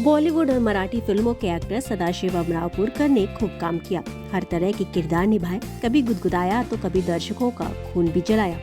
बॉलीवुड और मराठी फिल्मों के एक्टर सदाशिव अमरापुरकर ने खूब काम किया। हर तरह के किरदार निभाए, कभी गुदगुदाया तो कभी दर्शकों का खून भी जलाया।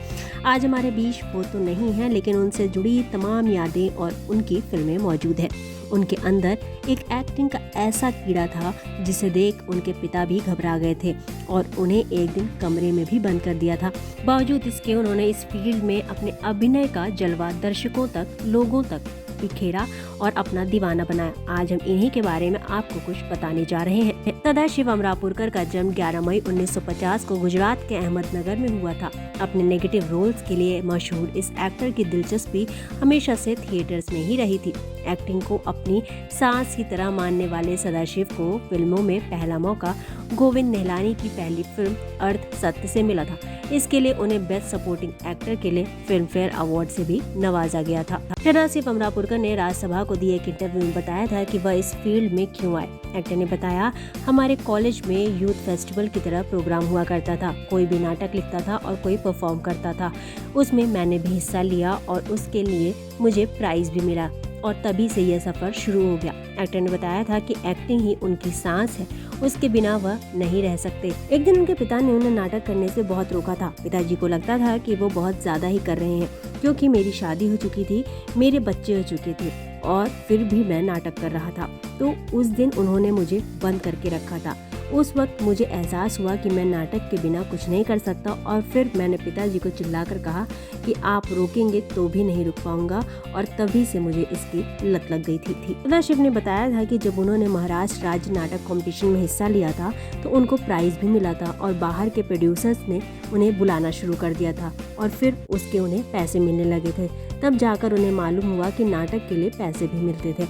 आज हमारे बीच वो तो नहीं है, लेकिन उनसे जुड़ी तमाम यादें और उनकी फिल्में मौजूद है। उनके अंदर एक एक्टिंग का ऐसा कीड़ा था जिसे देख उनके पिता भी घबरा गए थे और उन्हें एक दिन कमरे में भी बंद कर दिया था। बावजूद इसके उन्होंने इस फील्ड में अपने अभिनय का जलवा दर्शकों तक, लोगों तक बिखेरा और अपना दीवाना बनाया। आज हम इन्हीं के बारे में आपको कुछ बताने जा रहे हैं। सदाशिव अमरापुरकर का जन्म 11 मई 1950 को गुजरात के अहमदनगर में हुआ था। अपने नेगेटिव रोल्स के लिए मशहूर इस एक्टर की दिलचस्पी हमेशा से थिएटर्स में ही रही थी। एक्टिंग को अपनी सांस की तरह मानने वाले सदाशिव को फिल्मों में पहला मौका गोविंद निहलानी की पहली फिल्म अर्ध सत्य से मिला था। इसके लिए उन्हें बेस्ट सपोर्टिंग एक्टर के लिए फिल्म फेयर अवार्ड से भी नवाजा गया था। सदाशिव अमरापुरकर ने राज्यसभा को दिए एक इंटरव्यू में बताया था कि वह इस फील्ड में क्यों आए। एक्टर ने बताया, हमारे कॉलेज में यूथ फेस्टिवल की तरह प्रोग्राम हुआ करता था। कोई भी नाटक लिखता था और कोई परफॉर्म करता था। उसमें मैंने भी हिस्सा लिया और उसके लिए मुझे प्राइज भी मिला और तभी से यह सफर शुरू हो गया। एक्टर ने बताया था कि एक्टिंग ही उनकी सांस है, उसके बिना वह नहीं रह सकते। एक दिन उनके पिता ने उन्हें नाटक करने से बहुत रोका था। पिताजी को लगता था कि वो बहुत ज्यादा ही कर रहे हैं, क्योंकि मेरी शादी हो चुकी थी, मेरे बच्चे हो चुके थे और फिर भी मैं नाटक कर रहा था। तो उस दिन उन्होंने मुझे बंद करके रखा था। उस वक्त मुझे एहसास हुआ कि मैं नाटक के बिना कुछ नहीं कर सकता और फिर मैंने पिताजी को चिल्लाकर कहा कि आप रोकेंगे तो भी नहीं रुक पाऊंगा और तभी से मुझे इसकी लत लग गई थी। सदाशिव ने बताया था कि जब उन्होंने महाराष्ट्र राज्य नाटक कंपटीशन में हिस्सा लिया था तो उनको प्राइज भी मिला था और बाहर के प्रोड्यूसर्स ने उन्हें बुलाना शुरू कर दिया था और फिर उसके उन्हें पैसे मिलने लगे थे। तब जाकर उन्हें मालूम हुआ कि नाटक के लिए पैसे भी मिलते थे।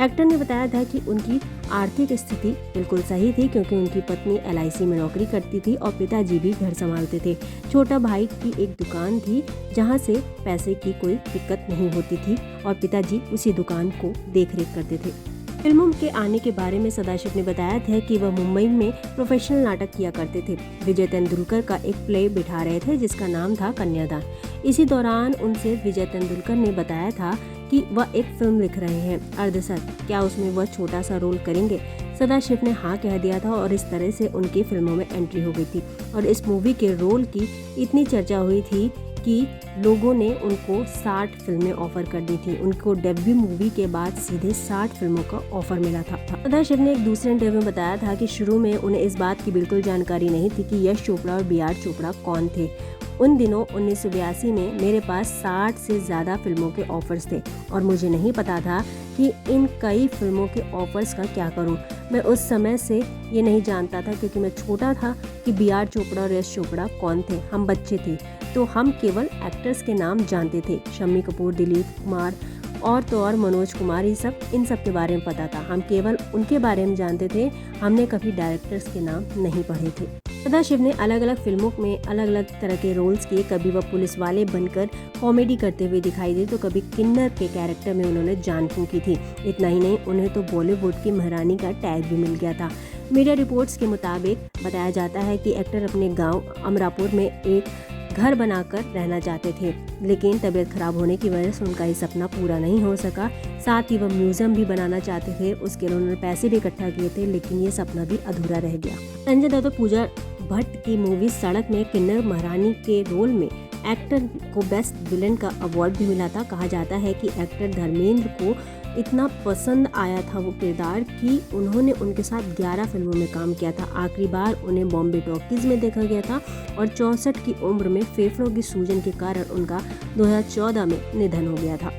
एक्टर ने बताया था कि उनकी आर्थिक स्थिति बिल्कुल सही थी, क्योंकि उनकी पत्नी LIC में नौकरी करती थी और पिताजी भी घर संभालते थे। छोटा भाई की एक दुकान थी जहां से पैसे की कोई दिक्कत नहीं होती थी और पिताजी उसी दुकान को देखरेख करते थे। फिल्मों के आने के बारे में सदाशिव ने बताया था कि वह मुंबई में प्रोफेशनल नाटक किया करते थे। विजय तेंदुलकर का एक प्ले बिठा रहे थे जिसका नाम था कन्यादान। इसी दौरान उनसे विजय तेंदुलकर ने बताया था कि वह एक फिल्म लिख रहे हैं अर्धसत्य, क्या उसमें वह छोटा सा रोल करेंगे। सदाशिव ने हाँ कह दिया था और इस तरह से उनकी फिल्मों में एंट्री हो गई थी और इस मूवी के रोल की इतनी चर्चा हुई थी कि लोगों ने उनको 60 फिल्में ऑफर कर दी थी। उनको डेब्यू मूवी के बाद सीधे 60 फिल्मों का ऑफर मिला था। सदाशिव ने एक दूसरे इंटरव्यू में बताया था कि शुरू में उन्हें इस बात की बिल्कुल जानकारी नहीं थी कि यश चोपड़ा और BR चोपड़ा कौन थे। उन दिनों 1982 में मेरे पास 60 से ज़्यादा फिल्मों के ऑफर्स थे और मुझे नहीं पता था कि इन कई फिल्मों के ऑफर्स का क्या करूं। मैं उस समय से ये नहीं जानता था, क्योंकि मैं छोटा था, कि BR चोपड़ा और यश चोपड़ा कौन थे। हम बच्चे थे तो हम केवल एक्टर्स के नाम जानते थे। शम्मी कपूर, दिलीप कुमार और तो और मनोज कुमार, इन सब के बारे में पता था। हम केवल उनके बारे में जानते थे, हमने कभी डायरेक्टर्स के नाम नहीं पढ़े थे। सदाशिव ने अलग अलग फिल्मों में अलग अलग तरह के रोल्स किए। कभी वह पुलिस वाले बनकर कॉमेडी करते हुए दिखाई दे तो कभी किन्नर के कैरेक्टर में उन्होंने जान फूंकी थी। इतना ही नहीं, उन्हें तो बॉलीवुड की महारानी का टैग भी मिल गया था। मीडिया रिपोर्ट्स के मुताबिक बताया जाता है कि एक्टर अपने गाँव अमरापुर में एक घर बनाकर रहना चाहते थे, लेकिन तबीयत खराब होने की वजह से उनका ये सपना पूरा नहीं हो सका। साथ ही वह म्यूजियम भी बनाना चाहते थे, उसके लिए उन्होंने पैसे भी इकट्ठा किए थे, लेकिन ये सपना भी अधूरा रह गया। संजय दत्त और पूजा भट्ट की मूवी सड़क में किन्नर महारानी के रोल में एक्टर को बेस्ट विलन का अवार्ड भी मिला था। कहा जाता है कि एक्टर धर्मेंद्र को इतना पसंद आया था वो किरदार कि उन्होंने उनके साथ 11 फिल्मों में काम किया था। आखिरी बार उन्हें बॉम्बे टॉकीज में देखा गया था और 64 की उम्र में फेफड़ों की सूजन के कारण उनका 2014 में निधन हो गया था।